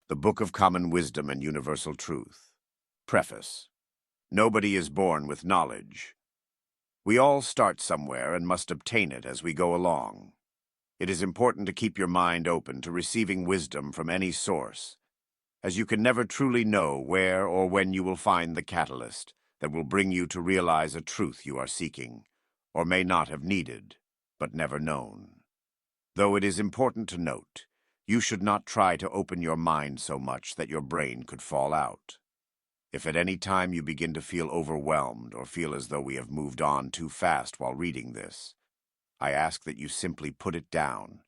The Book of Common Wisdom and Universal Truth. Preface. Nobody is born with knowledge. We all start somewhere and must obtain it as we go along. It is important to keep your mind open to receiving wisdom from any source, as you can never truly know where or when you will find the catalyst that will bring you to realize a truth you are seeking, or may not have needed, but never known. Though it is important to note, you should not try to open your mind so much that your brain could fall out. If at any time you begin to feel overwhelmed or feel as though we have moved on too fast while reading this, I ask that you simply put it down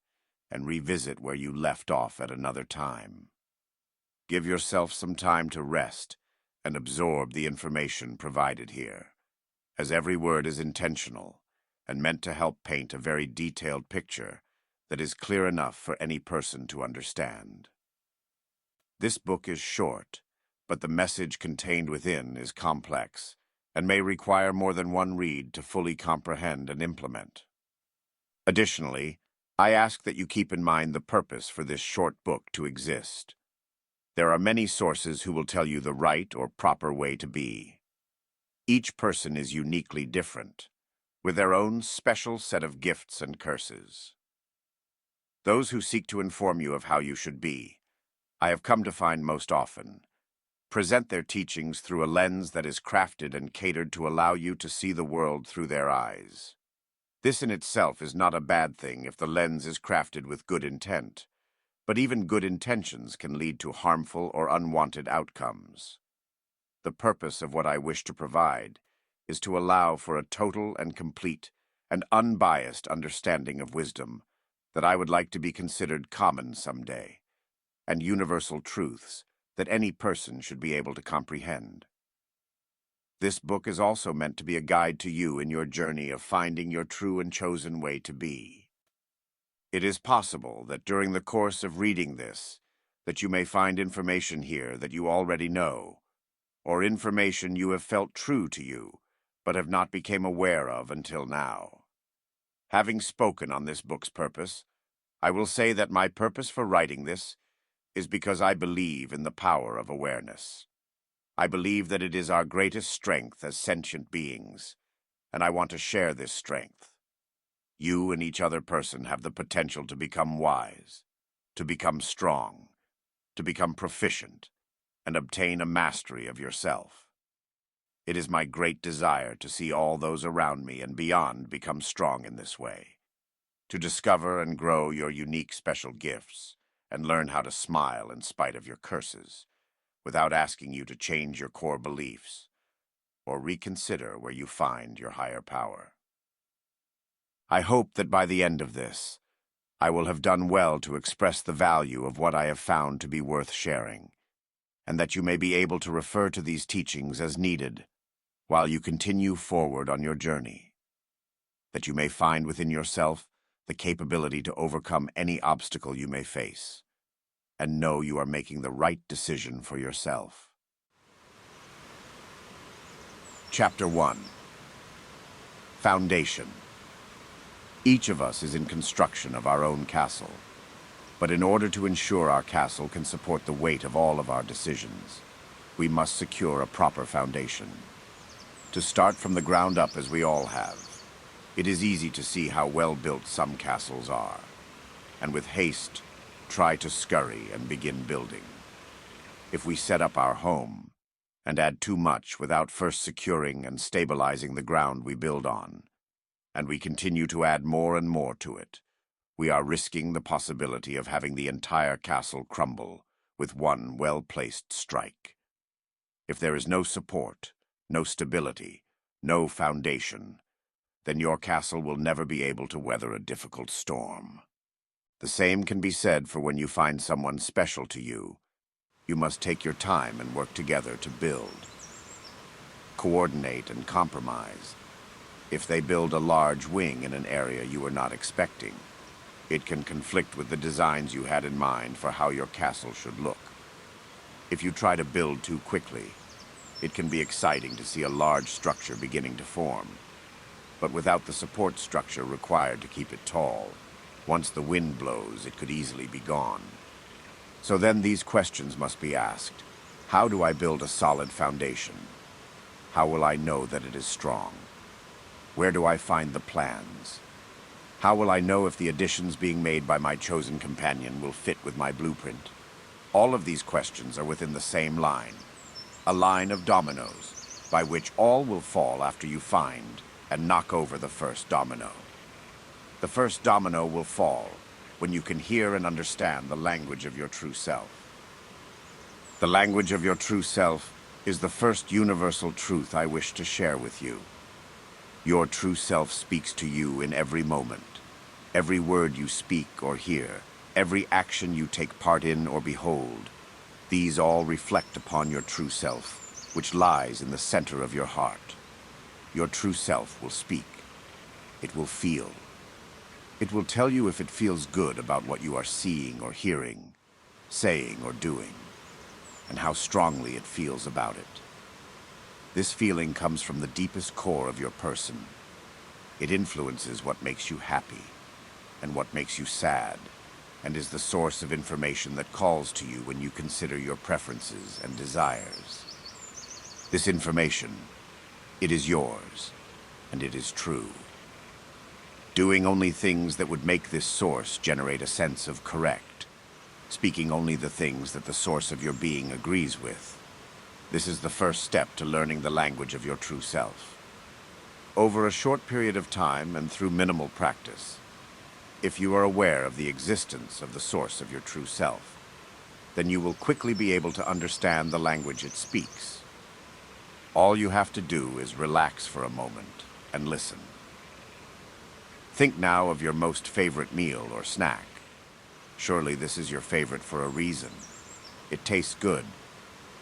and revisit where you left off at another time. Give yourself some time to rest and absorb the information provided here, as every word is intentional and meant to help paint a very detailed picture that is clear enough for any person to understand. This book is short, but the message contained within is complex and may require more than one read to fully comprehend and implement. Additionally, I ask that you keep in mind the purpose for this short book to exist. There are many sources who will tell you the right or proper way to be. Each person is uniquely different, with their own special set of gifts and curses. Those who seek to inform you of how you should be, I have come to find most often, present their teachings through a lens that is crafted and catered to allow you to see the world through their eyes. This in itself is not a bad thing if the lens is crafted with good intent, but even good intentions can lead to harmful or unwanted outcomes. The purpose of what I wish to provide is to allow for a total and complete and unbiased understanding of wisdom that I would like to be considered common someday, and universal truths that any person should be able to comprehend. This book is also meant to be a guide to you in your journey of finding your true and chosen way to be. It is possible that during the course of reading this, that you may find information here that you already know, or information you have felt true to you, but have not become aware of until now. Having spoken on this book's purpose, I will say that my purpose for writing this is because I believe in the power of awareness. I believe that it is our greatest strength as sentient beings, and I want to share this strength. You and each other person have the potential to become wise, to become strong, to become proficient, and obtain a mastery of yourself. It is my great desire to see all those around me and beyond become strong in this way, to discover and grow your unique special gifts, and learn how to smile in spite of your curses, without asking you to change your core beliefs, or reconsider where you find your higher power. I hope that by the end of this, I will have done well to express the value of what I have found to be worth sharing, and that you may be able to refer to these teachings as needed while you continue forward on your journey, that you may find within yourself the capability to overcome any obstacle you may face, and know you are making the right decision for yourself. Chapter 1. Foundation. Each of us is in construction of our own castle, but in order to ensure our castle can support the weight of all of our decisions, we must secure a proper foundation. To start from the ground up as we all have, it is easy to see how well built some castles are, and with haste, try to scurry and begin building. If we set up our home and add too much without first securing and stabilizing the ground we build on, and we continue to add more and more to it, we are risking the possibility of having the entire castle crumble with one well-placed strike. If there is no support, no stability, no foundation, then your castle will never be able to weather a difficult storm. The same can be said for when you find someone special to you. You must take your time and work together to build. Coordinate and compromise. If they build a large wing in an area you were not expecting, it can conflict with the designs you had in mind for how your castle should look. If you try to build too quickly, it can be exciting to see a large structure beginning to form, but without the support structure required to keep it tall, once the wind blows, it could easily be gone. So then these questions must be asked. How do I build a solid foundation? How will I know that it is strong? Where do I find the plans? How will I know if the additions being made by my chosen companion will fit with my blueprint? All of these questions are within the same line, a line of dominoes, by which all will fall after you find and knock over the first domino. The first domino will fall when you can hear and understand the language of your true self. The language of your true self is the first universal truth I wish to share with you. Your true self speaks to you in every moment. Every word you speak or hear, every action you take part in or behold, these all reflect upon your true self, which lies in the center of your heart. Your true self will speak. It will feel. It will tell you if it feels good about what you are seeing or hearing, saying or doing, and how strongly it feels about it. This feeling comes from the deepest core of your person. It influences what makes you happy and what makes you sad, and is the source of information that calls to you when you consider your preferences and desires. This information, it is yours, and it is true. Doing only things that would make this source generate a sense of correct. Speaking only the things that the source of your being agrees with. This is the first step to learning the language of your true self. Over a short period of time and through minimal practice, if you are aware of the existence of the source of your true self, then you will quickly be able to understand the language it speaks. All you have to do is relax for a moment and listen. Think now of your most favorite meal or snack. Surely this is your favorite for a reason. It tastes good,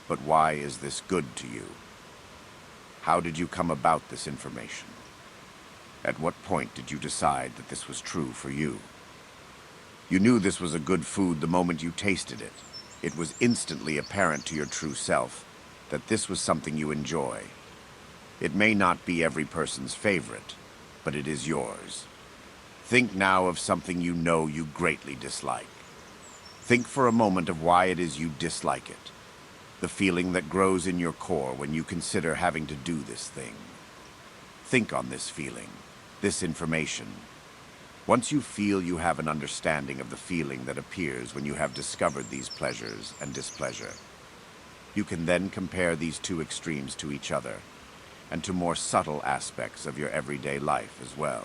but why is this good to you? How did you come about this information? At what point did you decide that this was true for you? You knew this was a good food the moment you tasted it. It was instantly apparent to your true self that this was something you enjoy. It may not be every person's favorite, but it is yours. Think now of something you know you greatly dislike. Think for a moment of why it is you dislike it. The feeling that grows in your core when you consider having to do this thing. Think on this feeling, this information. Once you feel you have an understanding of the feeling that appears when you have discovered these pleasures and displeasure, you can then compare these two extremes to each other and to more subtle aspects of your everyday life as well.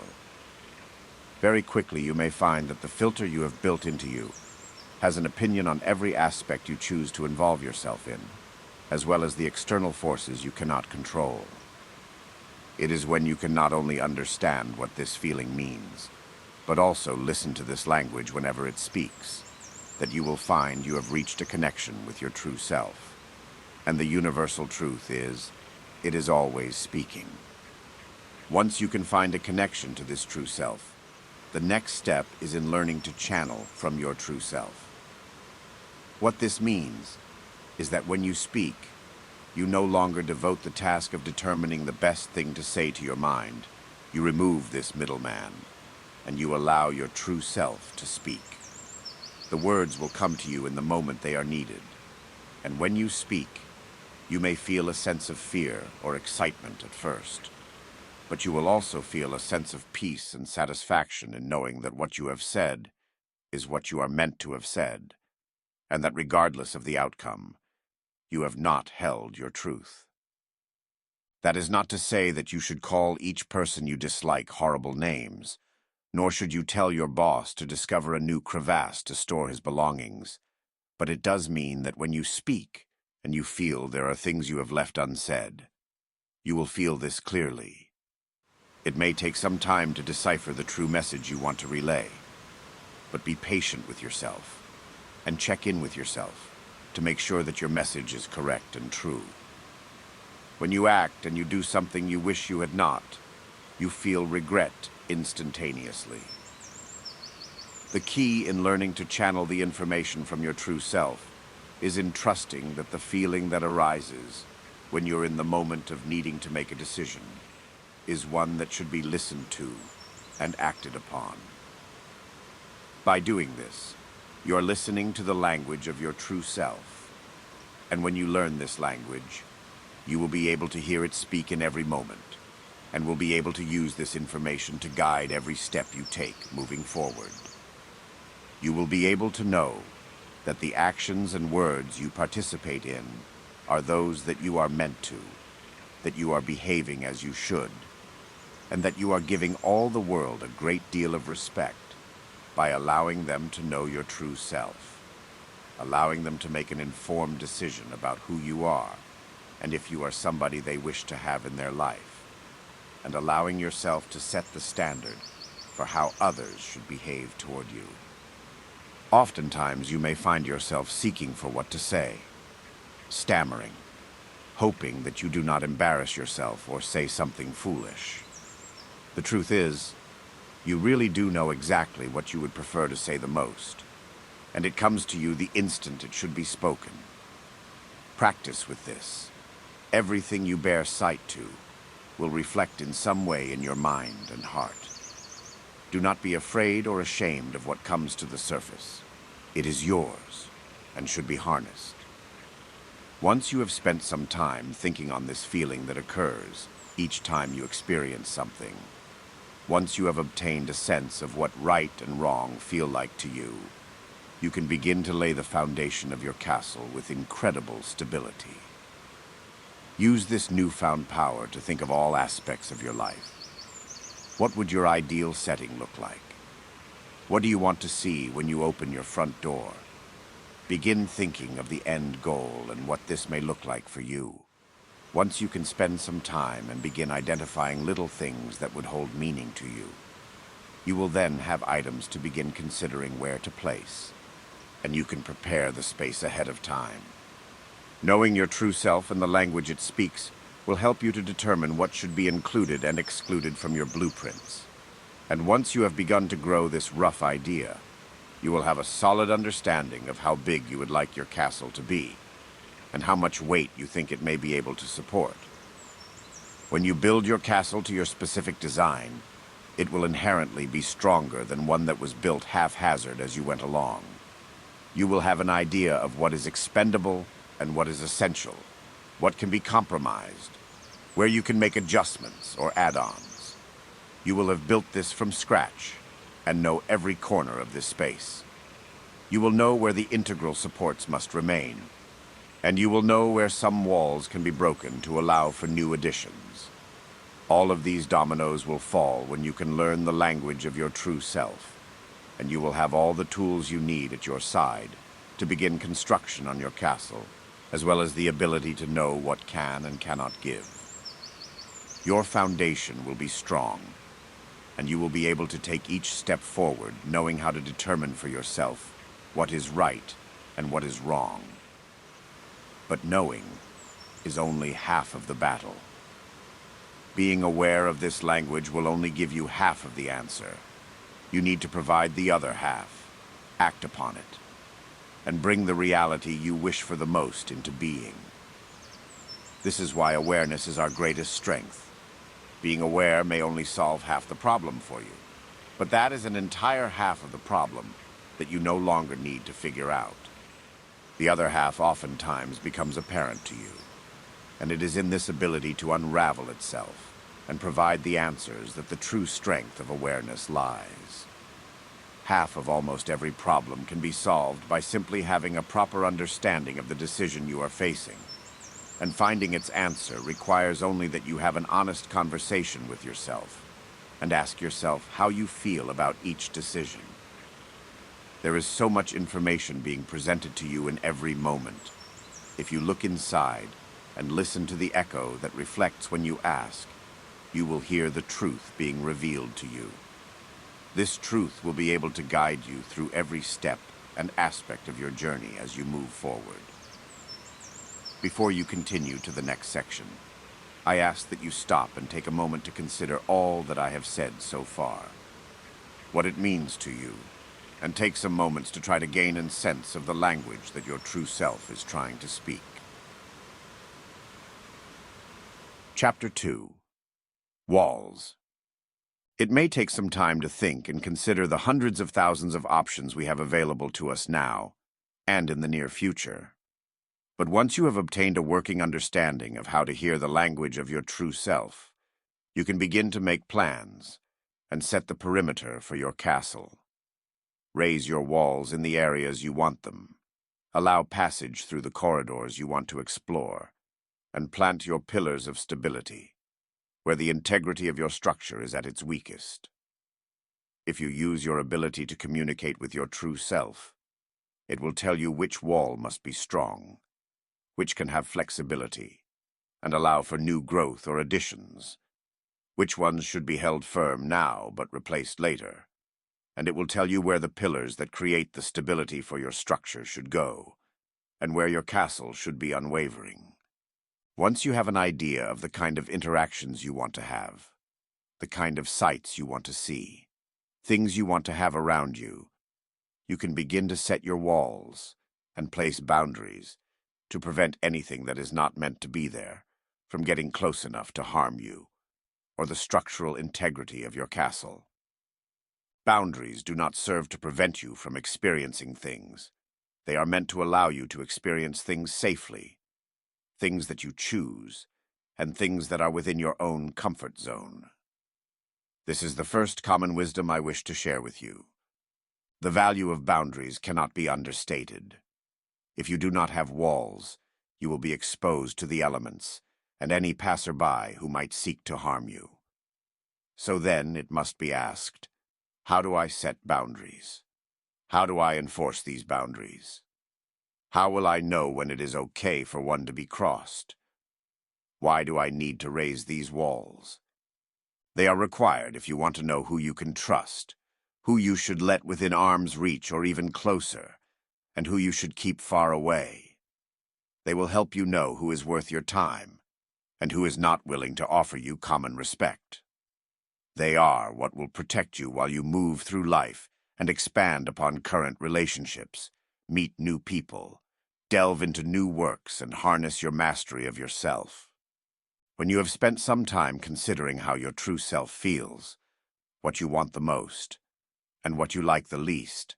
Very quickly you may find that the filter you have built into you has an opinion on every aspect you choose to involve yourself in, as well as the external forces you cannot control. It is when you can not only understand what this feeling means, but also listen to this language whenever it speaks, that you will find you have reached a connection with your true self. And the universal truth is, it is always speaking. Once you can find a connection to this true self, the next step is in learning to channel from your true self. What this means is that when you speak, you no longer devote the task of determining the best thing to say to your mind. You remove this middleman, and you allow your true self to speak. The words will come to you in the moment they are needed, and when you speak, you may feel a sense of fear or excitement at first. But you will also feel a sense of peace and satisfaction in knowing that what you have said is what you are meant to have said, and that regardless of the outcome, you have not held your truth. That is not to say that you should call each person you dislike horrible names, nor should you tell your boss to discover a new crevasse to store his belongings, but it does mean that when you speak and you feel there are things you have left unsaid, you will feel this clearly. It may take some time to decipher the true message you want to relay, but be patient with yourself and check in with yourself to make sure that your message is correct and true. When you act and you do something you wish you had not, you feel regret instantaneously. The key in learning to channel the information from your true self is in trusting that the feeling that arises when you're in the moment of needing to make a decision is one that should be listened to and acted upon. By doing this, You're listening to the language of your true self. And when you learn this language, you will be able to hear it speak in every moment, and will be able to use this information to guide every step you take moving forward. You will be able to know that the actions and words you participate in are those that you are meant to, that you are behaving as you should, and that you are giving all the world a great deal of respect by allowing them to know your true self, allowing them to make an informed decision about who you are and if you are somebody they wish to have in their life, and allowing yourself to set the standard for how others should behave toward you. Oftentimes, you may find yourself seeking for what to say, stammering, hoping that you do not embarrass yourself or say something foolish. The truth is, you really do know exactly what you would prefer to say the most, and it comes to you the instant it should be spoken. Practice with this. Everything you bear sight to will reflect in some way in your mind and heart. Do not be afraid or ashamed of what comes to the surface. It is yours and should be harnessed. Once you have spent some time thinking on this feeling that occurs each time you experience something, once you have obtained a sense of what right and wrong feel like to you, you can begin to lay the foundation of your castle with incredible stability. Use this newfound power to think of all aspects of your life. What would your ideal setting look like? What do you want to see when you open your front door? Begin thinking of the end goal and what this may look like for you. Once you can spend some time and begin identifying little things that would hold meaning to you, you will then have items to begin considering where to place, and you can prepare the space ahead of time. Knowing your true self and the language it speaks will help you to determine what should be included and excluded from your blueprints. And once you have begun to grow this rough idea, you will have a solid understanding of how big you would like your castle to be, and how much weight you think it may be able to support. When you build your castle to your specific design, it will inherently be stronger than one that was built haphazard as you went along. You will have an idea of what is expendable and what is essential, what can be compromised, where you can make adjustments or add-ons. You will have built this from scratch and know every corner of this space. You will know where the integral supports must remain, and you will know where some walls can be broken to allow for new additions. All of these dominoes will fall when you can learn the language of your true self, and you will have all the tools you need at your side to begin construction on your castle, as well as the ability to know what can and cannot give. Your foundation will be strong, and you will be able to take each step forward knowing how to determine for yourself what is right and what is wrong. But knowing is only half of the battle. Being aware of this language will only give you half of the answer. You need to provide the other half, act upon it, and bring the reality you wish for the most into being. This is why awareness is our greatest strength. Being aware may only solve half the problem for you, but that is an entire half of the problem that you no longer need to figure out. The other half oftentimes becomes apparent to you, and it is in this ability to unravel itself and provide the answers that the true strength of awareness lies. Half of almost every problem can be solved by simply having a proper understanding of the decision you are facing. And finding its answer requires only that you have an honest conversation with yourself and ask yourself how you feel about each decision. There is so much information being presented to you in every moment. If you look inside and listen to the echo that reflects when you ask, you will hear the truth being revealed to you. This truth will be able to guide you through every step and aspect of your journey as you move forward. Before you continue to the next section, I ask that you stop and take a moment to consider all that I have said so far, what it means to you, and take some moments to try to gain a sense of the language that your true self is trying to speak. Chapter 2. Walls. It may take some time to think and consider the hundreds of thousands of options we have available to us now and in the near future. But once you have obtained a working understanding of how to hear the language of your true self, you can begin to make plans and set the perimeter for your castle. Raise your walls in the areas you want them. Allow passage through the corridors you want to explore, and plant your pillars of stability, where the integrity of your structure is at its weakest. If you use your ability to communicate with your true self, it will tell you which wall must be strong, which can have flexibility, and allow for new growth or additions, which ones should be held firm now but replaced later, and it will tell you where the pillars that create the stability for your structure should go, and where your castle should be unwavering. Once you have an idea of the kind of interactions you want to have, the kind of sights you want to see, things you want to have around you, you can begin to set your walls and place boundaries to prevent anything that is not meant to be there from getting close enough to harm you or the structural integrity of your castle. Boundaries do not serve to prevent you from experiencing things. They are meant to allow you to experience things safely, things that you choose, and things that are within your own comfort zone. This is the first common wisdom I wish to share with you. The value of boundaries cannot be understated. If you do not have walls, you will be exposed to the elements and any passerby who might seek to harm you. So then it must be asked, how do I set boundaries? How do I enforce these boundaries? How will I know when it is okay for one to be crossed? Why do I need to raise these walls? They are required if you want to know who you can trust, who you should let within arm's reach or even closer, and who you should keep far away. They will help you know who is worth your time, and who is not willing to offer you common respect. They are what will protect you while you move through life and expand upon current relationships, meet new people, delve into new works, and harness your mastery of yourself. When you have spent some time considering how your true self feels, what you want the most, and what you like the least,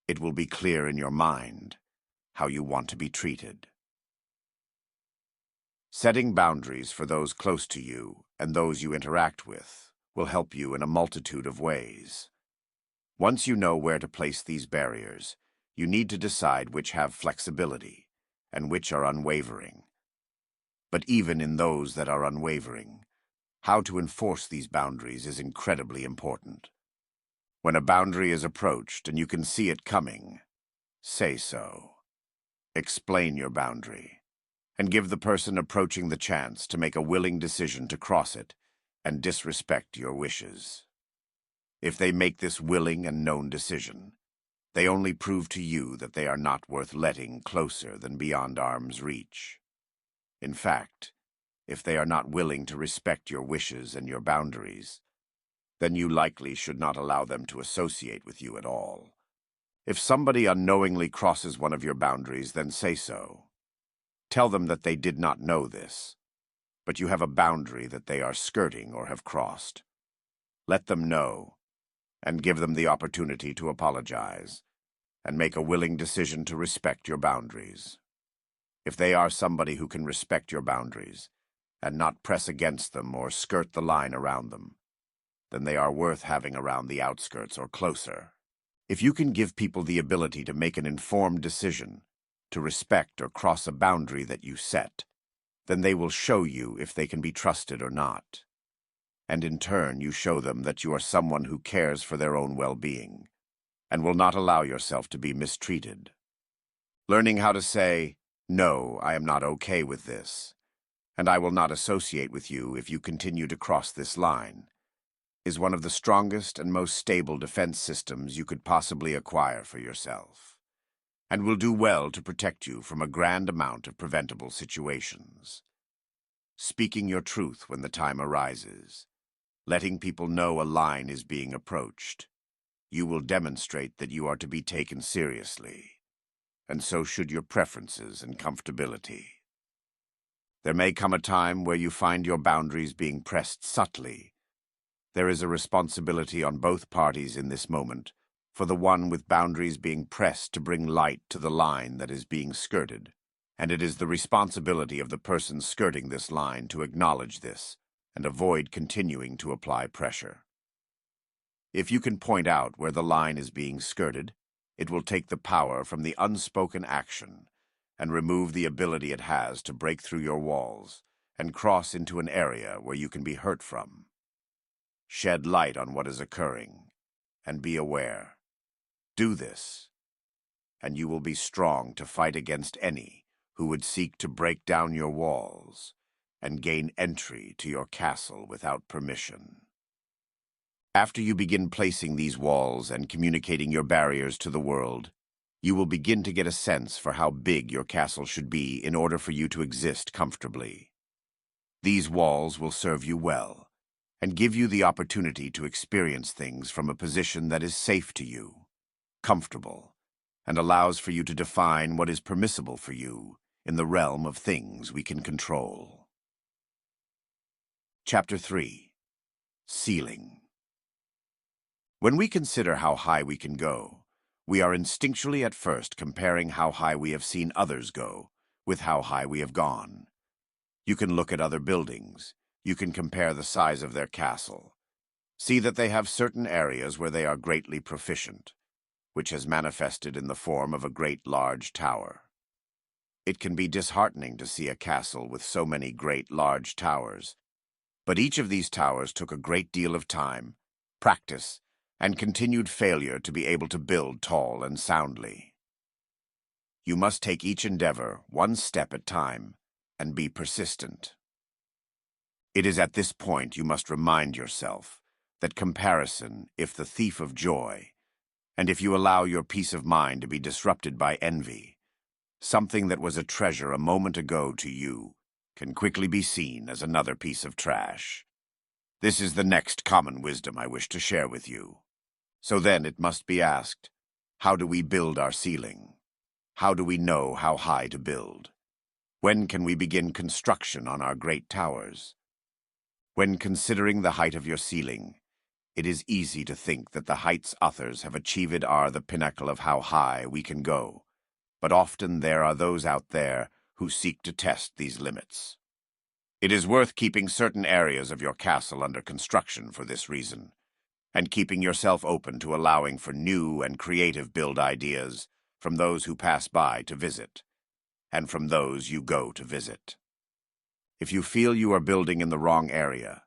it will be clear in your mind how you want to be treated. Setting boundaries for those close to you and those you interact with will help you in a multitude of ways. Once you know where to place these barriers, you need to decide which have flexibility and which are unwavering. But even in those that are unwavering, how to enforce these boundaries is incredibly important. When a boundary is approached and you can see it coming, say so. Explain your boundary, and give the person approaching the chance to make a willing decision to cross it and disrespect your wishes. If they make this willing and known decision, they only prove to you that they are not worth letting closer than beyond arm's reach. In fact, if they are not willing to respect your wishes and your boundaries, then you likely should not allow them to associate with you at all. If somebody unknowingly crosses one of your boundaries, then say so. Tell them that they did not know this, but you have a boundary that they are skirting or have crossed. Let them know, and give them the opportunity to apologize, and make a willing decision to respect your boundaries. If they are somebody who can respect your boundaries, and not press against them or skirt the line around them, then they are worth having around the outskirts or closer. If you can give people the ability to make an informed decision, to respect or cross a boundary that you set, then they will show you if they can be trusted or not. And in turn, you show them that you are someone who cares for their own well-being, and will not allow yourself to be mistreated. Learning how to say, "No, I am not okay with this, and I will not associate with you if you continue to cross this line," is one of the strongest and most stable defense systems you could possibly acquire for yourself, and will do well to protect you from a grand amount of preventable situations. Speaking your truth when the time arises, letting people know a line is being approached, you will demonstrate that you are to be taken seriously, and so should your preferences and comfortability. There may come a time where you find your boundaries being pressed subtly, There is a responsibility on both parties in this moment, for the one with boundaries being pressed to bring light to the line that is being skirted, and it is the responsibility of the person skirting this line to acknowledge this and avoid continuing to apply pressure. If you can point out where the line is being skirted, it will take the power from the unspoken action and remove the ability it has to break through your walls and cross into an area where you can be hurt from. Shed light on what is occurring and be aware. Do this, and you will be strong to fight against any who would seek to break down your walls and gain entry to your castle without permission. After you begin placing these walls and communicating your barriers to the world, you will begin to get a sense for how big your castle should be in order for you to exist comfortably. These walls will serve you well and give you the opportunity to experience things from a position that is safe to you, comfortable, and allows for you to define what is permissible for you in the realm of things we can control. Chapter 3. Ceiling. When we consider how high we can go, we are instinctually at first comparing how high we have seen others go with how high we have gone. You can look at other buildings. You can compare the size of their castle. See that they have certain areas where they are greatly proficient, which has manifested in the form of a great large tower. It can be disheartening to see a castle with so many great large towers, but each of these towers took a great deal of time, practice, and continued failure to be able to build tall and soundly. You must take each endeavor one step at a time and be persistent. It is at this point you must remind yourself that comparison, if the thief of joy, and if you allow your peace of mind to be disrupted by envy, something that was a treasure a moment ago to you can quickly be seen as another piece of trash. This is the next common wisdom I wish to share with you. So then it must be asked, how do we build our ceiling? How do we know how high to build? When can we begin construction on our great towers? When considering the height of your ceiling, it is easy to think that the heights others have achieved are the pinnacle of how high we can go, but often there are those out there who seek to test these limits. It is worth keeping certain areas of your castle under construction for this reason, and keeping yourself open to allowing for new and creative build ideas from those who pass by to visit, and from those you go to visit. If you feel you are building in the wrong area,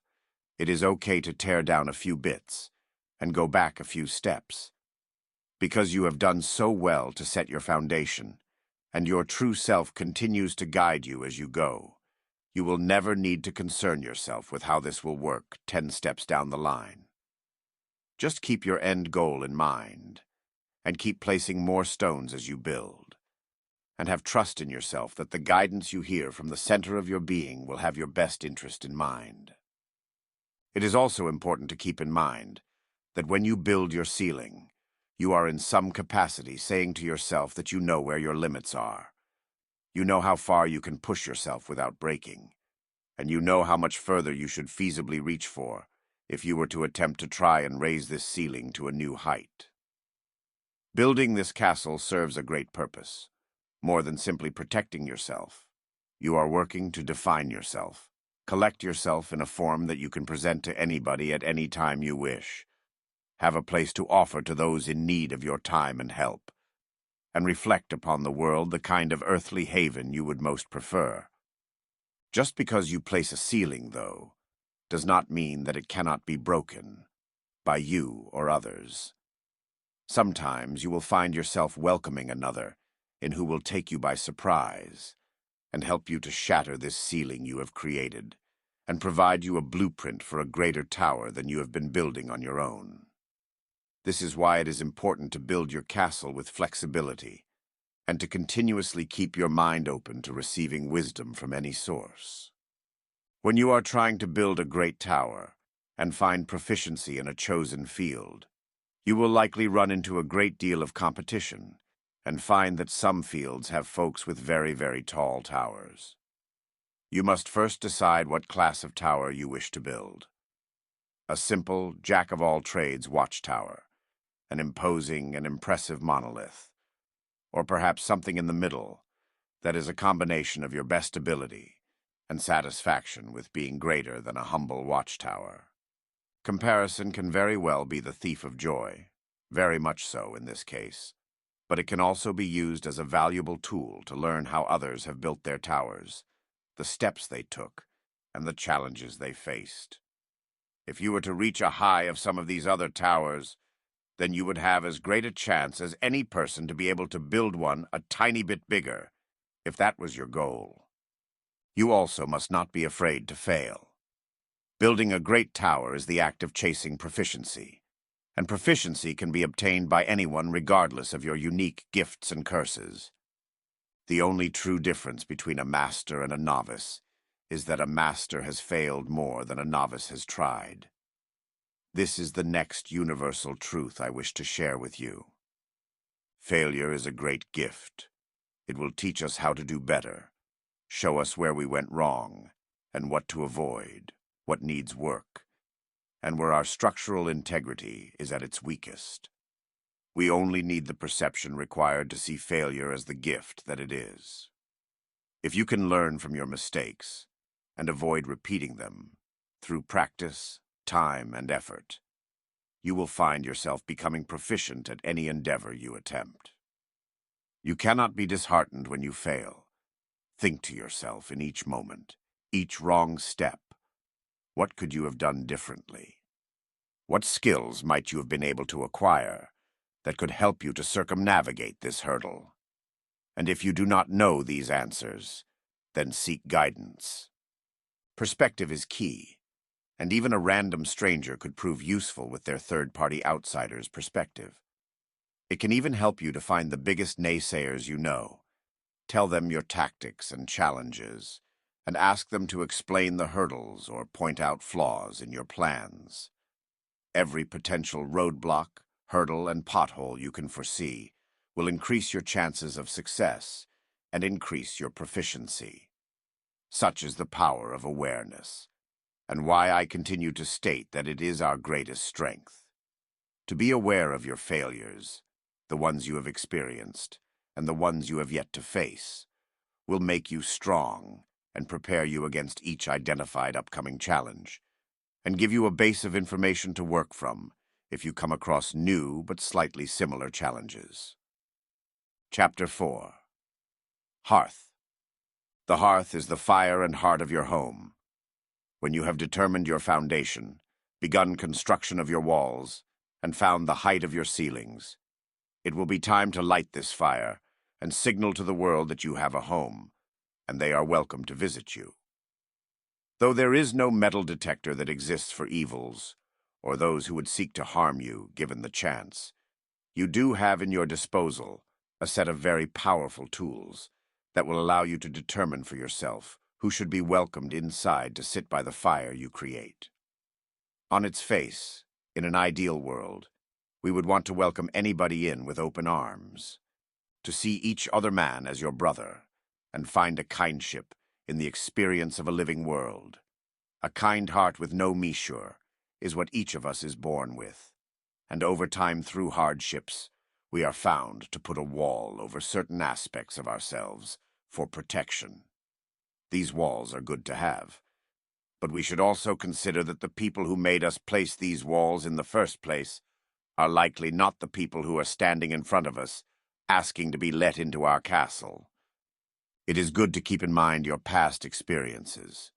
it is okay to tear down a few bits and go back a few steps. Because you have done so well to set your foundation, and your true self continues to guide you as you go, you will never need to concern yourself with how this will work 10 steps down the line. Just keep your end goal in mind, and keep placing more stones as you build, and have trust in yourself that the guidance you hear from the center of your being will have your best interest in mind. It is also important to keep in mind that when you build your ceiling, you are in some capacity saying to yourself that you know where your limits are. You know how far you can push yourself without breaking, and you know how much further you should feasibly reach for if you were to attempt to try and raise this ceiling to a new height. Building this castle serves a great purpose. More than simply protecting yourself, you are working to define yourself, collect yourself in a form that you can present to anybody at any time you wish, have a place to offer to those in need of your time and help, and reflect upon the world the kind of earthly haven you would most prefer. Just because you place a ceiling, though, does not mean that it cannot be broken by you or others. Sometimes you will find yourself welcoming another in who will take you by surprise and help you to shatter this ceiling you have created and provide you a blueprint for a greater tower than you have been building on your own. This is why it is important to build your castle with flexibility and to continuously keep your mind open to receiving wisdom from any source. When you are trying to build a great tower and find proficiency in a chosen field, you will likely run into a great deal of competition and find that some fields have folks with very, very tall towers. You must first decide what class of tower you wish to build. A simple, jack-of-all-trades watchtower, an imposing and impressive monolith, or perhaps something in the middle that is a combination of your best ability and satisfaction with being greater than a humble watchtower. Comparison can very well be the thief of joy, very much so in this case, but it can also be used as a valuable tool to learn how others have built their towers, the steps they took, and the challenges they faced. If you were to reach a high of some of these other towers, then you would have as great a chance as any person to be able to build one a tiny bit bigger, if that was your goal. You also must not be afraid to fail. Building a great tower is the act of chasing proficiency, and proficiency can be obtained by anyone regardless of your unique gifts and curses. The only true difference between a master and a novice is that a master has failed more than a novice has tried. This is the next universal truth I wish to share with you. Failure is a great gift. It will teach us how to do better, show us where we went wrong, and what to avoid, what needs work, and where our structural integrity is at its weakest. We only need the perception required to see failure as the gift that it is. If you can learn from your mistakes and avoid repeating them through practice, time, and effort, you will find yourself becoming proficient at any endeavor you attempt. You cannot be disheartened when you fail. Think to yourself in each moment, each wrong step, what could you have done differently? What skills might you have been able to acquire that could help you to circumnavigate this hurdle? And if you do not know these answers, then seek guidance. Perspective is key, and even a random stranger could prove useful with their third-party outsider's perspective. It can even help you to find the biggest naysayers you know. Tell them your tactics and challenges, and ask them to explain the hurdles or point out flaws in your plans. Every potential roadblock, hurdle, and pothole you can foresee will increase your chances of success and increase your proficiency. Such is the power of awareness, and why I continue to state that it is our greatest strength. To be aware of your failures, the ones you have experienced, and the ones you have yet to face, will make you strong and prepare you against each identified upcoming challenge, and give you a base of information to work from if you come across new but slightly similar challenges. Chapter 4. Hearth. The hearth is the fire and heart of your home. When you have determined your foundation, begun construction of your walls, and found the height of your ceilings, it will be time to light this fire and signal to the world that you have a home, and they are welcome to visit you. Though there is no metal detector that exists for evils, or those who would seek to harm you given the chance, you do have in your disposal a set of very powerful tools that will allow you to determine for yourself who should be welcomed inside to sit by the fire you create. On its face, in an ideal world, we would want to welcome anybody in with open arms, to see each other man as your brother, and find a kindship in the experience of a living world. A kind heart with no measure is what each of us is born with, and over time through hardships, we are found to put a wall over certain aspects of ourselves for protection. These walls are good to have, but we should also consider that the people who made us place these walls in the first place are likely not the people who are standing in front of us, asking to be let into our castle. It is good to keep in mind your past experiences,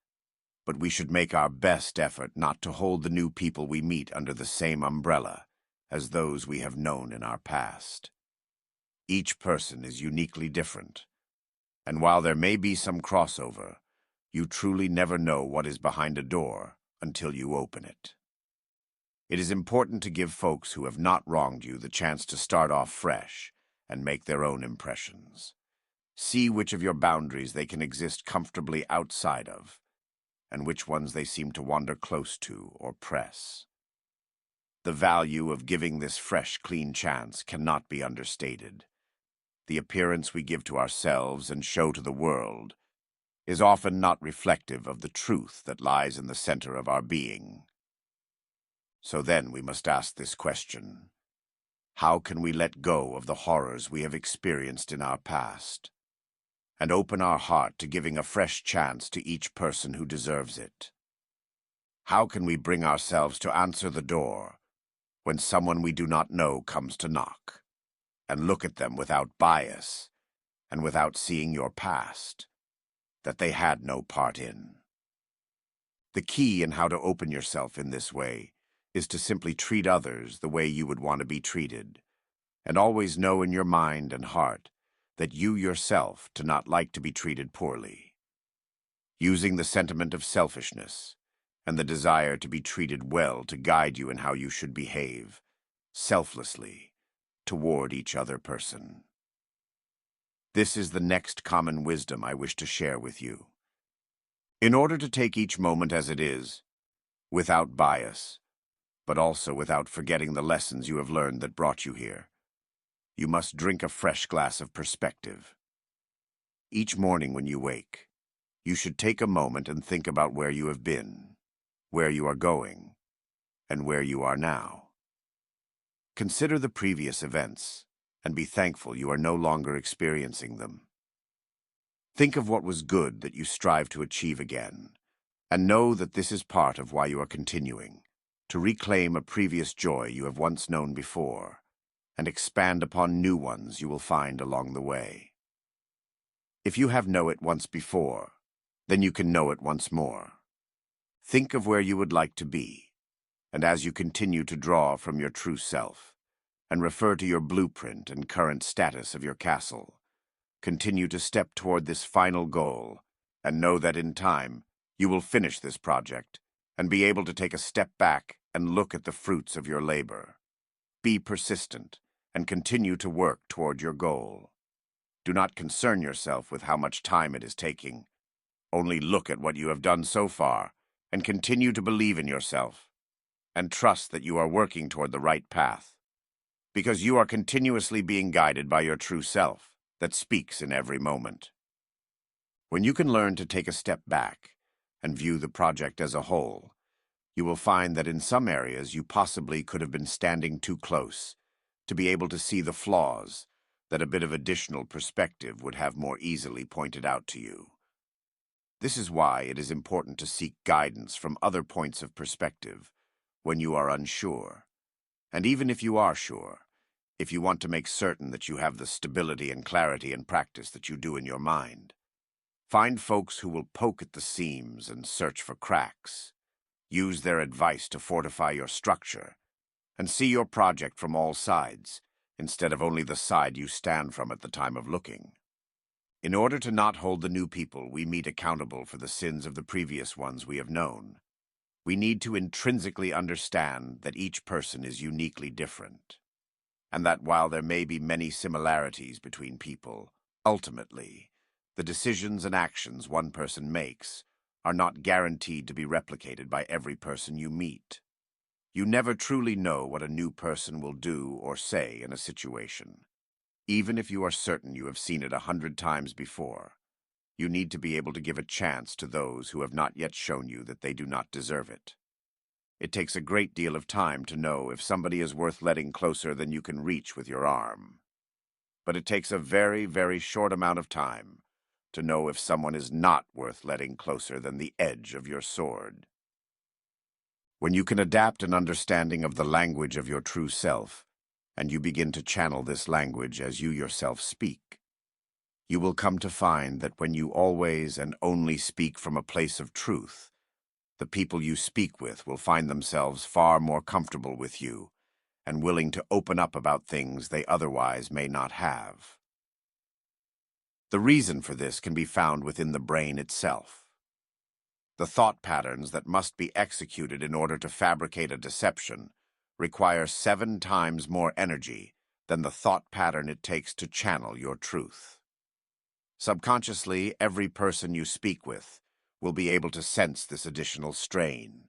but we should make our best effort not to hold the new people we meet under the same umbrella as those we have known in our past. Each person is uniquely different, and while there may be some crossover, you truly never know what is behind a door until you open it. It is important to give folks who have not wronged you the chance to start off fresh and make their own impressions. See which of your boundaries they can exist comfortably outside of, and which ones they seem to wander close to or press. The value of giving this fresh, clean chance cannot be understated. The appearance we give to ourselves and show to the world is often not reflective of the truth that lies in the center of our being. So then we must ask this question. How can we let go of the horrors we have experienced in our past and open our heart to giving a fresh chance to each person who deserves it? How can we bring ourselves to answer the door when someone we do not know comes to knock, and look at them without bias and without seeing your past that they had no part in? The key in how to open yourself in this way is to simply treat others the way you would want to be treated, and always know in your mind and heart that you yourself do not like to be treated poorly. Using the sentiment of selfishness and the desire to be treated well to guide you in how you should behave, selflessly, toward each other person. This is the next common wisdom I wish to share with you. In order to take each moment as it is, without bias, but also without forgetting the lessons you have learned that brought you here, you must drink a fresh glass of perspective. Each morning when you wake, you should take a moment and think about where you have been, where you are going, and where you are now. Consider the previous events and be thankful you are no longer experiencing them. Think of what was good that you strive to achieve again, and know that this is part of why you are continuing, to reclaim a previous joy you have once known before, and expand upon new ones you will find along the way. If you have known it once before, then you can know it once more. Think of where you would like to be, and as you continue to draw from your true self, and refer to your blueprint and current status of your castle, continue to step toward this final goal, and know that in time, you will finish this project and be able to take a step back and look at the fruits of your labor. Be persistent and continue to work toward your goal. Do not concern yourself with how much time it is taking. Only look at what you have done so far and continue to believe in yourself and trust that you are working toward the right path, because you are continuously being guided by your true self that speaks in every moment. When you can learn to take a step back and view the project as a whole, you will find that in some areas you possibly could have been standing too close to be able to see the flaws that a bit of additional perspective would have more easily pointed out to you. This is why it is important to seek guidance from other points of perspective when you are unsure. And even if you are sure, if you want to make certain that you have the stability and clarity and practice that you do in your mind, find folks who will poke at the seams and search for cracks. Use their advice to fortify your structure, and see your project from all sides, instead of only the side you stand from at the time of looking. In order to not hold the new people we meet accountable for the sins of the previous ones we have known, we need to intrinsically understand that each person is uniquely different, and that while there may be many similarities between people, ultimately, the decisions and actions one person makes are not guaranteed to be replicated by every person you meet. You never truly know what a new person will do or say in a situation. Even if you are certain you have seen it 100 times before, you need to be able to give a chance to those who have not yet shown you that they do not deserve it. It takes a great deal of time to know if somebody is worth letting closer than you can reach with your arm. But it takes a very, very short amount of time to know if someone is not worth letting closer than the edge of your sword. When you can adapt an understanding of the language of your true self, and you begin to channel this language as you yourself speak, you will come to find that when you always and only speak from a place of truth, the people you speak with will find themselves far more comfortable with you and willing to open up about things they otherwise may not have. The reason for this can be found within the brain itself. The thought patterns that must be executed in order to fabricate a deception require 7 times more energy than the thought pattern it takes to channel your truth. Subconsciously, every person you speak with will be able to sense this additional strain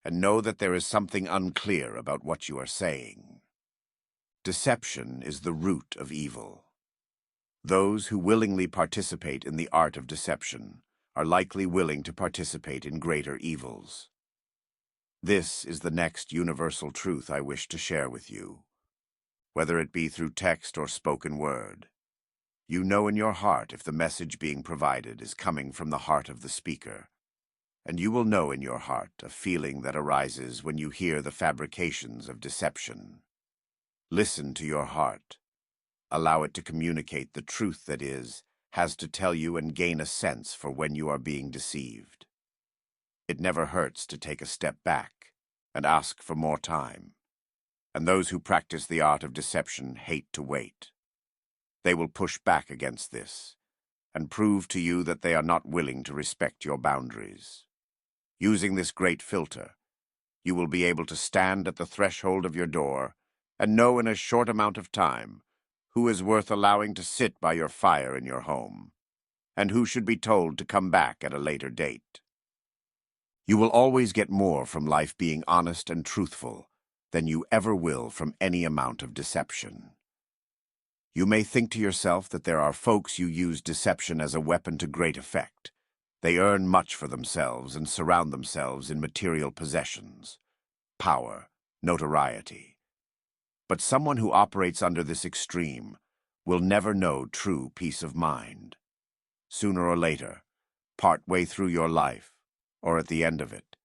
and know that there is something unclear about what you are saying. Deception is the root of evil. Those who willingly participate in the art of deception are likely willing to participate in greater evils. This is the next universal truth I wish to share with you, whether it be through text or spoken word. You know in your heart if the message being provided is coming from the heart of the speaker, and you will know in your heart a feeling that arises when you hear the fabrications of deception. Listen to your heart. Allow it to communicate the truth that has to tell you and gain a sense for when you are being deceived. It never hurts to take a step back and ask for more time. And those who practice the art of deception hate to wait. They will push back against this and prove to you that they are not willing to respect your boundaries. Using this great filter, you will be able to stand at the threshold of your door and know in a short amount of time who is worth allowing to sit by your fire in your home, and who should be told to come back at a later date. You will always get more from life being honest and truthful than you ever will from any amount of deception. You may think to yourself that there are folks who use deception as a weapon to great effect. They earn much for themselves and surround themselves in material possessions, power, notoriety. But someone who operates under this extreme will never know true peace of mind. Sooner or later, partway through your life, or at the end of it,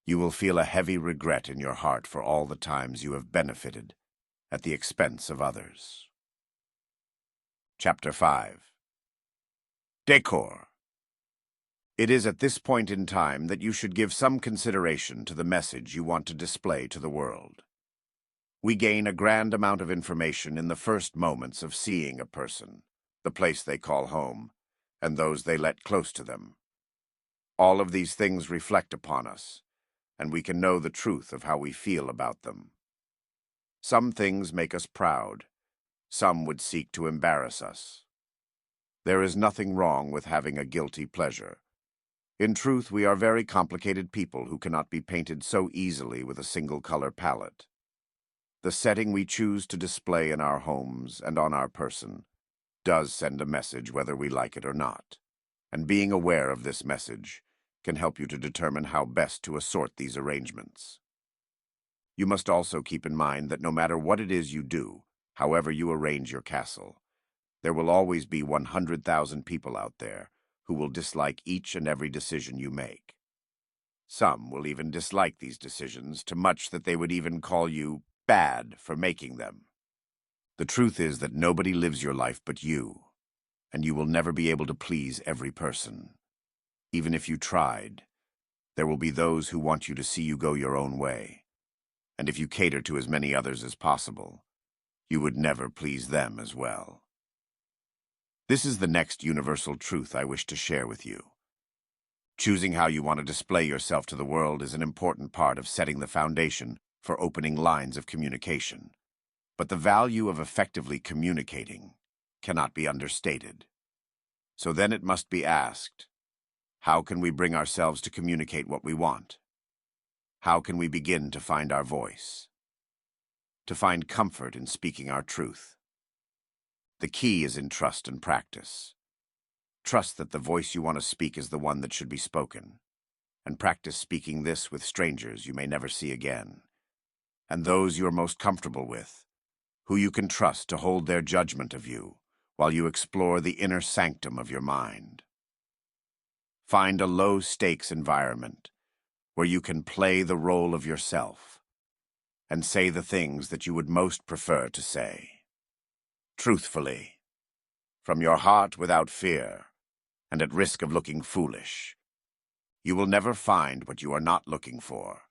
you will feel a heavy regret in your heart for all the times you have benefited at the expense of others. Chapter 5. Decor. It is at this point in time that you should give some consideration to the message you want to display to the world. We gain a grand amount of information in the first moments of seeing a person, the place they call home, and those they let close to them. All of these things reflect upon us, and we can know the truth of how we feel about them. Some things make us proud. Some would seek to embarrass us. There is nothing wrong with having a guilty pleasure. In truth, we are very complicated people who cannot be painted so easily with a single color palette. The setting we choose to display in our homes and on our person does send a message whether we like it or not, and being aware of this message can help you to determine how best to assort these arrangements. You must also keep in mind that no matter what it is you do, however you arrange your castle, there will always be 100,000 people out there who will dislike each and every decision you make. Some will even dislike these decisions too much that they would even call you bad for making them. The truth is that nobody lives your life but you, and you will never be able to please every person. Even if you tried, there will be those who want you to see you go your own way, and if you cater to as many others as possible, you would never please them as well. This is the next universal truth I wish to share with you. Choosing how you want to display yourself to the world is an important part of setting the foundation for opening lines of communication. But the value of effectively communicating cannot be understated. So then it must be asked, how can we bring ourselves to communicate what we want? How can we begin to find our voice? To find comfort in speaking our truth? The key is in trust and practice. Trust that the voice you want to speak is the one that should be spoken, and practice speaking this with strangers you may never see again, and those you are most comfortable with, who you can trust to hold their judgment of you while you explore the inner sanctum of your mind. Find a low-stakes environment where you can play the role of yourself and say the things that you would most prefer to say. Truthfully, from your heart without fear, and at risk of looking foolish. You will never find what you are not looking for,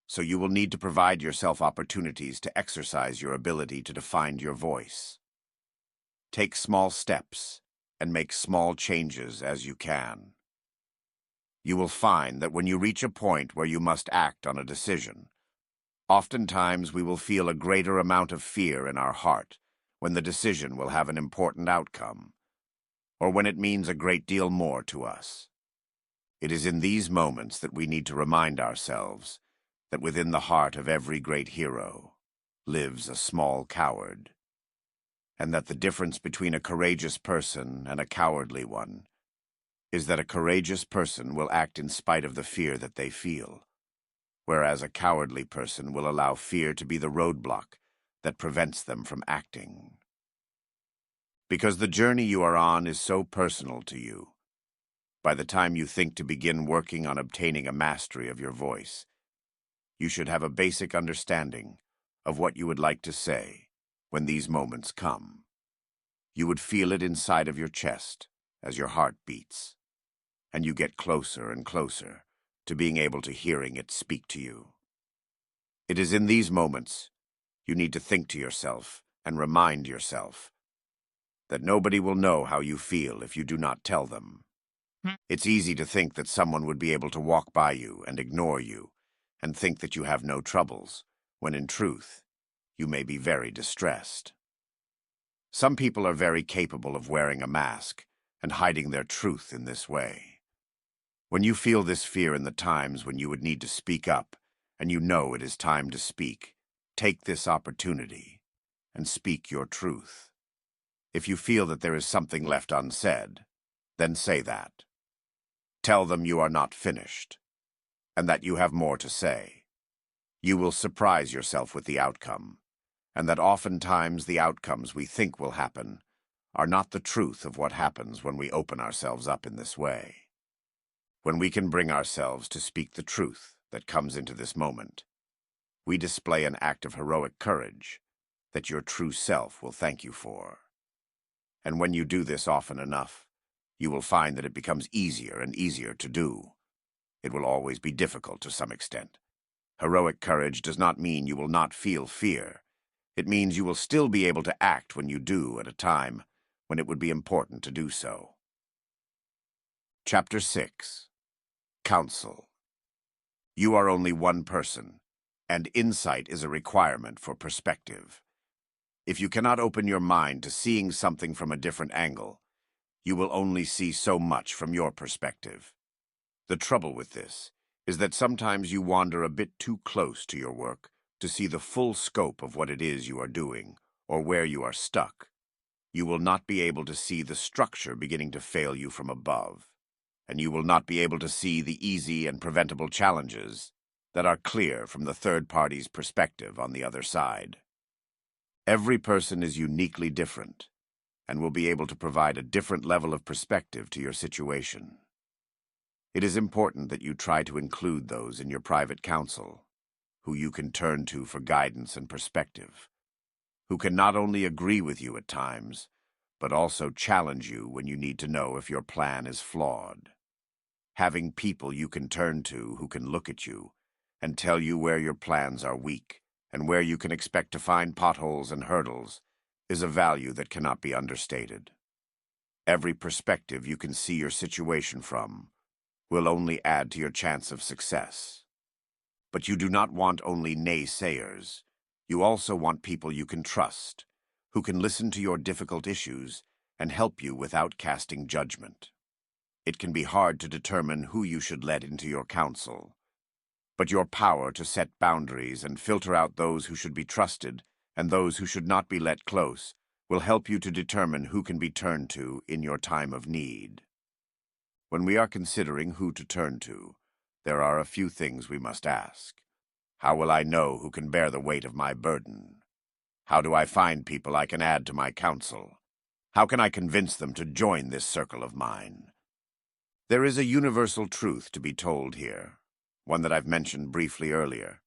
so you will need to provide yourself opportunities to exercise your ability to define your voice. Take small steps and make small changes as you can. You will find that when you reach a point where you must act on a decision, oftentimes we will feel a greater amount of fear in our heart when the decision will have an important outcome, or when it means a great deal more to us. It is in these moments that we need to remind ourselves that within the heart of every great hero lives a small coward, and that the difference between a courageous person and a cowardly one is that a courageous person will act in spite of the fear that they feel, whereas a cowardly person will allow fear to be the roadblock that prevents them from acting. Because the journey you are on is so personal to you, by the time you think to begin working on obtaining a mastery of your voice, you should have a basic understanding of what you would like to say when these moments come. You would feel it inside of your chest as your heart beats, and you get closer and closer to being able to hearing it speak to you. It is in these moments you need to think to yourself and remind yourself that nobody will know how you feel if you do not tell them. It's easy to think that someone would be able to walk by you and ignore you and think that you have no troubles, when in truth, you may be very distressed. Some people are very capable of wearing a mask and hiding their truth in this way. When you feel this fear in the times when you would need to speak up, and you know it is time to speak, take this opportunity and speak your truth. If you feel that there is something left unsaid, then say that. Tell them you are not finished, and that you have more to say. You will surprise yourself with the outcome, and that oftentimes the outcomes we think will happen are not the truth of what happens when we open ourselves up in this way. When we can bring ourselves to speak the truth that comes into this moment, we display an act of heroic courage that your true self will thank you for. And when you do this often enough, you will find that it becomes easier and easier to do. It will always be difficult to some extent. Heroic courage does not mean you will not feel fear. It means you will still be able to act when you do at a time when it would be important to do so. Chapter 6. Counsel. You are only one person, and insight is a requirement for perspective. If you cannot open your mind to seeing something from a different angle, you will only see so much from your perspective. The trouble with this is that sometimes you wander a bit too close to your work to see the full scope of what it is you are doing, or where you are stuck. You will not be able to see the structure beginning to fail you from above, and you will not be able to see the easy and preventable challenges that are clear from the third party's perspective on the other side. Every person is uniquely different, and will be able to provide a different level of perspective to your situation. It is important that you try to include those in your private counsel, who you can turn to for guidance and perspective, who can not only agree with you at times, but also challenge you when you need to know if your plan is flawed. Having people you can turn to who can look at you and tell you where your plans are weak and where you can expect to find potholes and hurdles is a value that cannot be understated. Every perspective you can see your situation from will only add to your chance of success. But you do not want only naysayers. You also want people you can trust, who can listen to your difficult issues and help you without casting judgment. It can be hard to determine who you should let into your counsel, but your power to set boundaries and filter out those who should be trusted and those who should not be let close will help you to determine who can be turned to in your time of need. When we are considering who to turn to, there are a few things we must ask. How will I know who can bear the weight of my burden? How do I find people I can add to my counsel? How can I convince them to join this circle of mine? There is a universal truth to be told here, one that I've mentioned briefly earlier,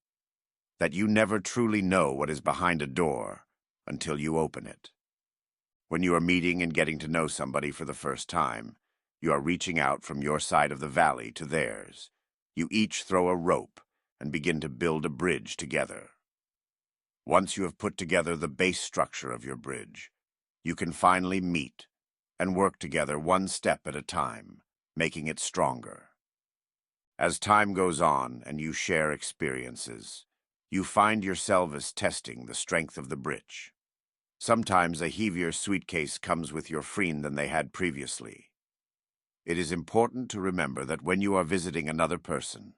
that you never truly know what is behind a door until you open it. When you are meeting and getting to know somebody for the first time, you are reaching out from your side of the valley to theirs. You each throw a rope and begin to build a bridge together. Once you have put together the base structure of your bridge, you can finally meet and work together one step at a time, making it stronger. As time goes on and you share experiences, you find yourselves testing the strength of the bridge. Sometimes a heavier suitcase comes with your friend than they had previously. It is important to remember that when you are visiting another person,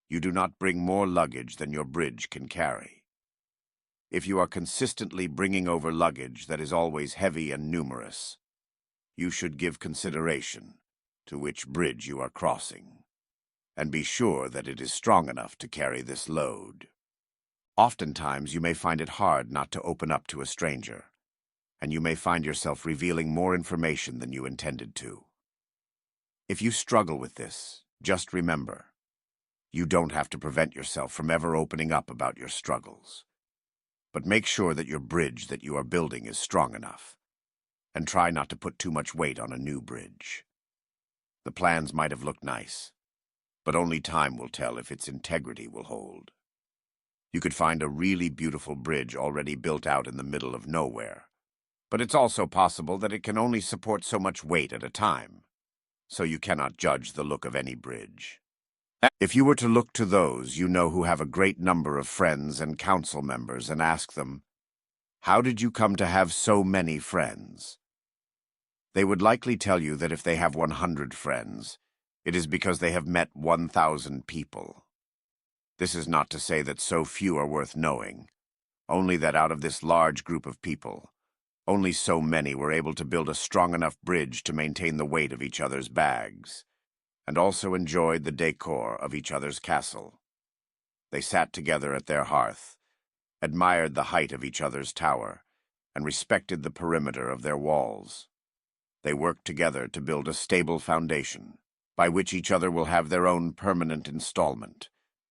you do not bring more luggage than your bridge can carry. If you are consistently bringing over luggage that is always heavy and numerous, you should give consideration to which bridge you are crossing. and be sure that it is strong enough to carry this load. Oftentimes, you may find it hard not to open up to a stranger, and you may find yourself revealing more information than you intended to. If you struggle with this, just remember, you don't have to prevent yourself from ever opening up about your struggles. But make sure that your bridge that you are building is strong enough, and try not to put too much weight on a new bridge. The plans might have looked nice, but only time will tell if its integrity will hold. You could find a really beautiful bridge already built out in the middle of nowhere, but it's also possible that it can only support so much weight at a time, so you cannot judge the look of any bridge. If you were to look to those you know who have a great number of friends and council members and ask them, "How did you come to have so many friends?" They would likely tell you that if they have 100 friends, it is because they have met 1,000 people. This is not to say that so few are worth knowing, only that out of this large group of people, only so many were able to build a strong enough bridge to maintain the weight of each other's bags, and also enjoyed the decor of each other's castle. They sat together at their hearth, admired the height of each other's tower, and respected the perimeter of their walls. They worked together to build a stable foundation, by which each other will have their own permanent installment,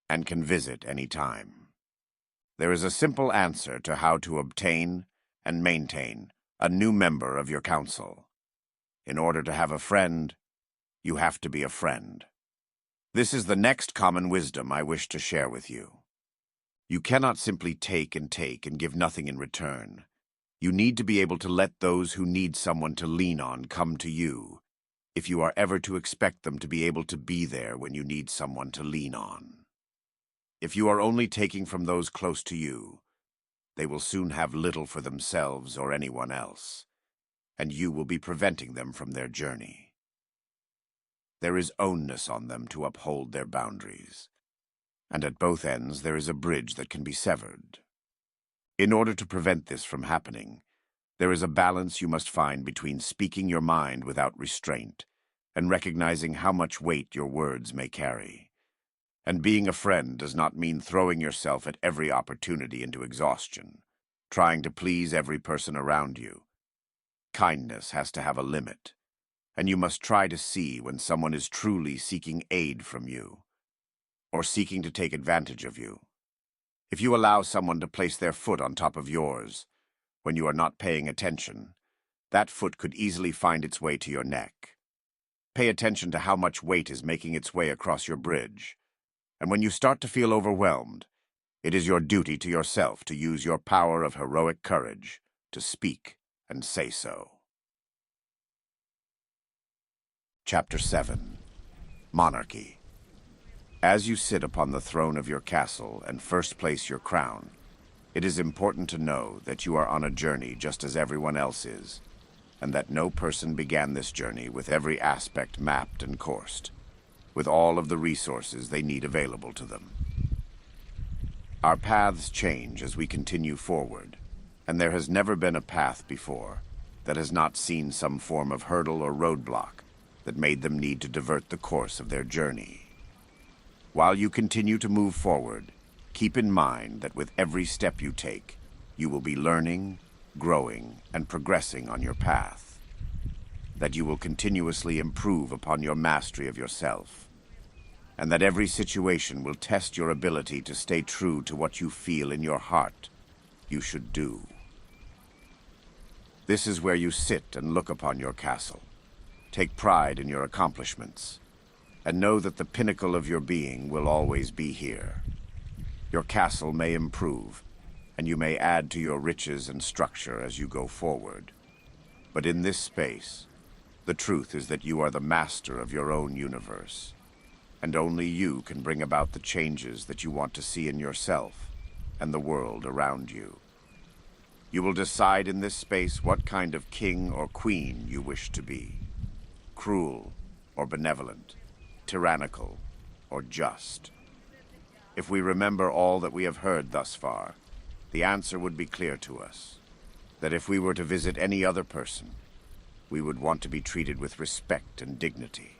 and can visit any time. There is a simple answer to how to obtain and maintain a new member of your council. In order to have a friend, you have to be a friend. This is the next common wisdom I wish to share with you. You cannot simply take and give nothing in return. You need to be able to let those who need someone to lean on come to you, if you are ever to expect them to be able to be there when you need someone to lean on. If you are only taking from those close to you, they will soon have little for themselves or anyone else, and you will be preventing them from their journey. There is onus on them to uphold their boundaries, and at both ends there is a bridge that can be severed. In order to prevent this from happening, there is a balance you must find between speaking your mind without restraint and recognizing how much weight your words may carry. And being a friend does not mean throwing yourself at every opportunity into exhaustion, trying to please every person around you. Kindness has to have a limit, and you must try to see when someone is truly seeking aid from you, or seeking to take advantage of you. If you allow someone to place their foot on top of yours, when you are not paying attention, that foot could easily find its way to your neck. Pay attention to how much weight is making its way across your bridge, and when you start to feel overwhelmed, it is your duty to yourself to use your power of heroic courage to speak and say so. Chapter 7. Monarchy. As you sit upon the throne of your castle and first place your crown, it is important to know that you are on a journey just as everyone else is, and that no person began this journey with every aspect mapped and coursed, with all of the resources they need available to them. Our paths change as we continue forward, and there has never been a path before that has not seen some form of hurdle or roadblock that made them need to divert the course of their journey. While you continue to move forward, keep in mind that with every step you take, you will be learning, growing, and progressing on your path. That you will continuously improve upon your mastery of yourself, and that every situation will test your ability to stay true to what you feel in your heart you should do. This is where you sit and look upon your castle, take pride in your accomplishments, and know that the pinnacle of your being will always be here. Your castle may improve, and you may add to your riches and structure as you go forward. But in this space, the truth is that you are the master of your own universe, and only you can bring about the changes that you want to see in yourself and the world around you. You will decide in this space what kind of king or queen you wish to be, cruel or benevolent, tyrannical or just. If we remember all that we have heard thus far, the answer would be clear to us, that if we were to visit any other person, we would want to be treated with respect and dignity.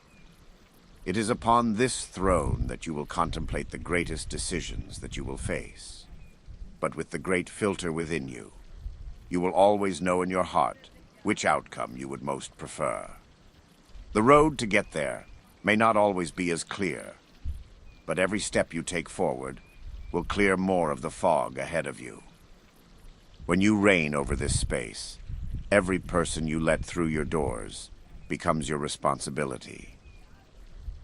It is upon this throne that you will contemplate the greatest decisions that you will face. But with the great filter within you, you will always know in your heart which outcome you would most prefer. The road to get there may not always be as clear, but every step you take forward will clear more of the fog ahead of you. When you reign over this space, every person you let through your doors becomes your responsibility.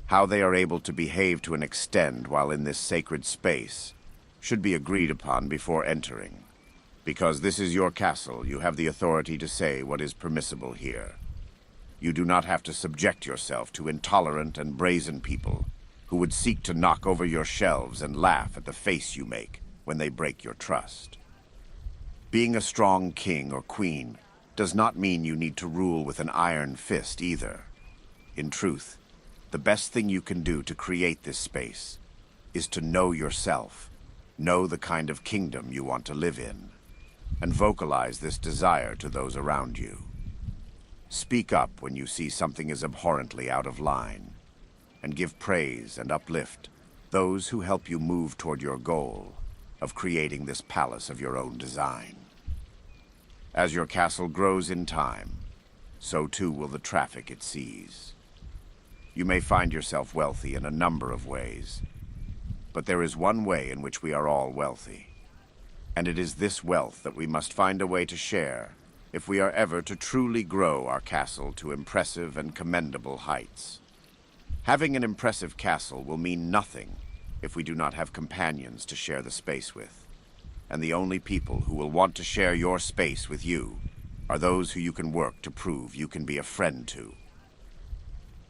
How they are able to behave to an extent while in this sacred space should be agreed upon before entering. Because this is your castle, you have the authority to say what is permissible here. You do not have to subject yourself to intolerant and brazen people who would seek to knock over your shelves and laugh at the face you make when they break your trust. Being a strong king or queen does not mean you need to rule with an iron fist either. In truth, the best thing you can do to create this space is to know yourself, know the kind of kingdom you want to live in, and vocalize this desire to those around you. Speak up when you see something is abhorrently out of line, and give praise and uplift those who help you move toward your goal of creating this palace of your own design. As your castle grows in time, so too will the traffic it sees. You may find yourself wealthy in a number of ways, but there is one way in which we are all wealthy, and it is this wealth that we must find a way to share if we are ever to truly grow our castle to impressive and commendable heights. Having an impressive castle will mean nothing if we do not have companions to share the space with, and the only people who will want to share your space with you are those who you can work to prove you can be a friend to.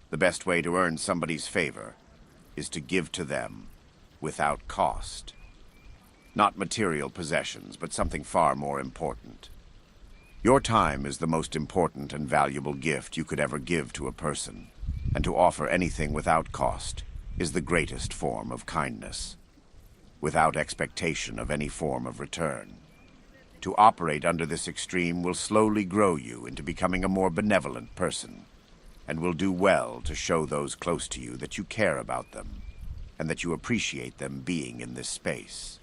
The best way to earn somebody's favor is to give to them without cost. Not material possessions, but something far more important. Your time is the most important and valuable gift you could ever give to a person, and to offer anything without cost is the greatest form of kindness, without expectation of any form of return. To operate under this extreme will slowly grow you into becoming a more benevolent person, and will do well to show those close to you that you care about them, and that you appreciate them being in this space.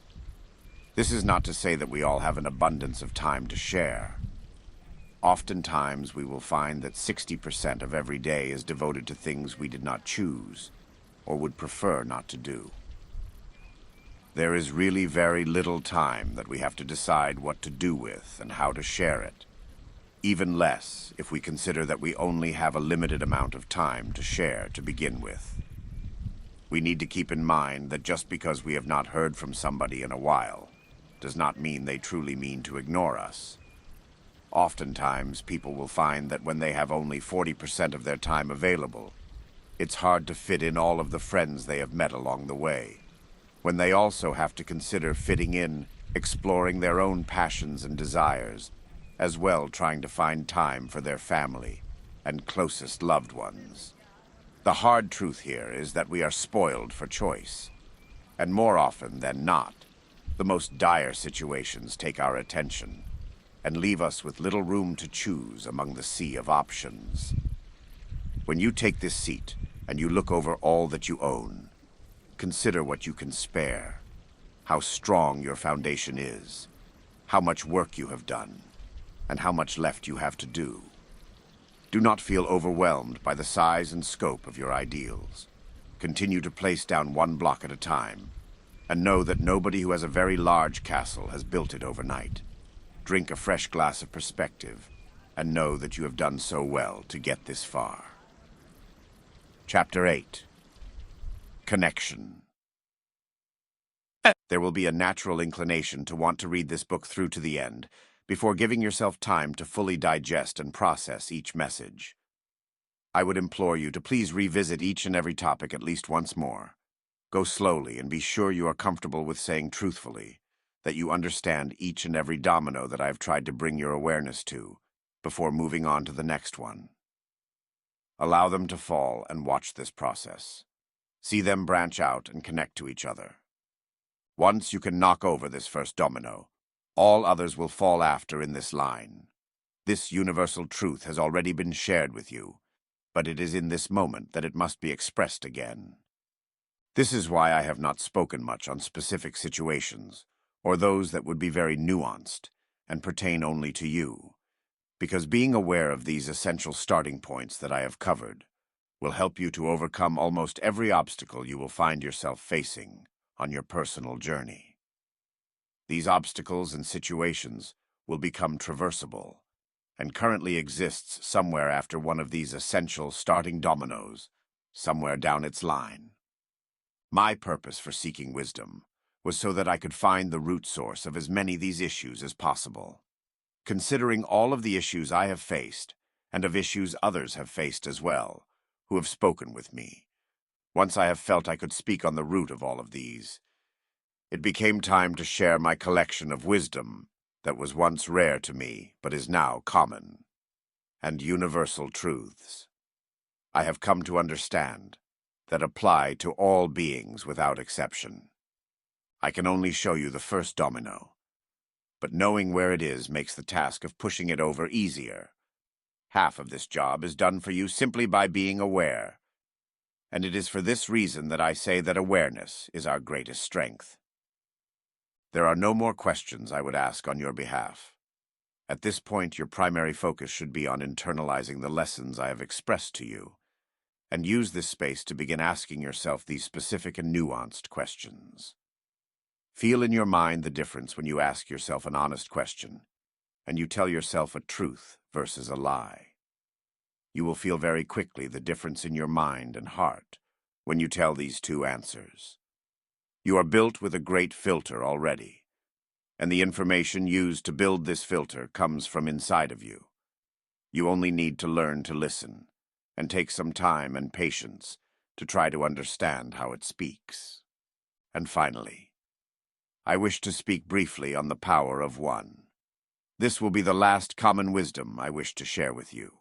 This is not to say that we all have an abundance of time to share. Oftentimes we will find that 60% of every day is devoted to things we did not choose, or would prefer not to do. There is really very little time that we have to decide what to do with and how to share it. Even less if we consider that we only have a limited amount of time to share to begin with. We need to keep in mind that just because we have not heard from somebody in a while does not mean they truly mean to ignore us. Oftentimes, people will find that when they have only 40% of their time available, it's hard to fit in all of the friends they have met along the way, when they also have to consider fitting in, exploring their own passions and desires, as well trying to find time for their family and closest loved ones. The hard truth here is that we are spoiled for choice, and more often than not, the most dire situations take our attention and leave us with little room to choose among the sea of options. When you take this seat and you look over all that you own, consider what you can spare, how strong your foundation is, how much work you have done, and how much left you have to do. Do not feel overwhelmed by the size and scope of your ideals. Continue to place down one block at a time, and know that nobody who has a very large castle has built it overnight. Drink a fresh glass of perspective, and know that you have done so well to get this far. Chapter 8. Connection. There will be a natural inclination to want to read this book through to the end, before giving yourself time to fully digest and process each message. I would implore you to please revisit each and every topic at least once more. Go slowly and be sure you are comfortable with saying truthfully that you understand each and every domino that I have tried to bring your awareness to before moving on to the next one. Allow them to fall and watch this process. See them branch out and connect to each other. Once you can knock over this first domino, all others will fall after in this line. This universal truth has already been shared with you, but it is in this moment that it must be expressed again. This is why I have not spoken much on specific situations, or those that would be very nuanced and pertain only to you, because being aware of these essential starting points that I have covered will help you to overcome almost every obstacle you will find yourself facing on your personal journey. These obstacles and situations will become traversable, and currently exists somewhere after one of these essential starting dominoes, somewhere down its line. My purpose for seeking wisdom was so that I could find the root source of as many of these issues as possible. Considering all of the issues I have faced, and of issues others have faced as well, who have spoken with me, once I have felt I could speak on the root of all of these, it became time to share my collection of wisdom that was once rare to me but is now common, and universal truths I have come to understand that apply to all beings without exception. I can only show you the first domino, but knowing where it is makes the task of pushing it over easier. Half of this job is done for you simply by being aware, and it is for this reason that I say that awareness is our greatest strength. There are no more questions I would ask on your behalf. At this point, your primary focus should be on internalizing the lessons I have expressed to you, and use this space to begin asking yourself these specific and nuanced questions. Feel in your mind the difference when you ask yourself an honest question, and you tell yourself a truth versus a lie. You will feel very quickly the difference in your mind and heart when you tell these two answers. You are built with a great filter already, and the information used to build this filter comes from inside of you. You only need to learn to listen, and take some time and patience to try to understand how it speaks. And finally, I wish to speak briefly on the power of one. This will be the last common wisdom I wish to share with you.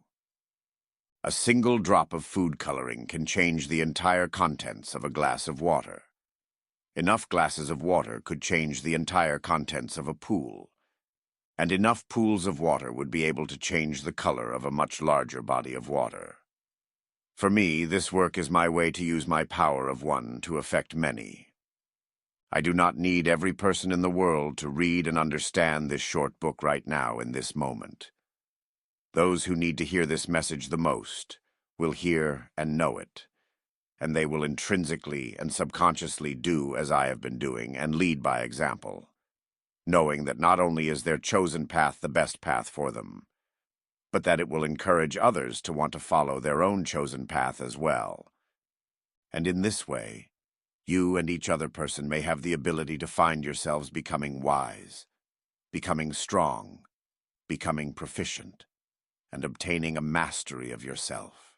A single drop of food coloring can change the entire contents of a glass of water. Enough glasses of water could change the entire contents of a pool, and enough pools of water would be able to change the color of a much larger body of water. For me, this work is my way to use my power of one to affect many. I do not need every person in the world to read and understand this short book right now in this moment. Those who need to hear this message the most will hear and know it, and they will intrinsically and subconsciously do as I have been doing and lead by example, knowing that not only is their chosen path the best path for them, but that it will encourage others to want to follow their own chosen path as well. And in this way, you and each other person may have the ability to find yourselves becoming wise, becoming strong, becoming proficient, and obtaining a mastery of yourself.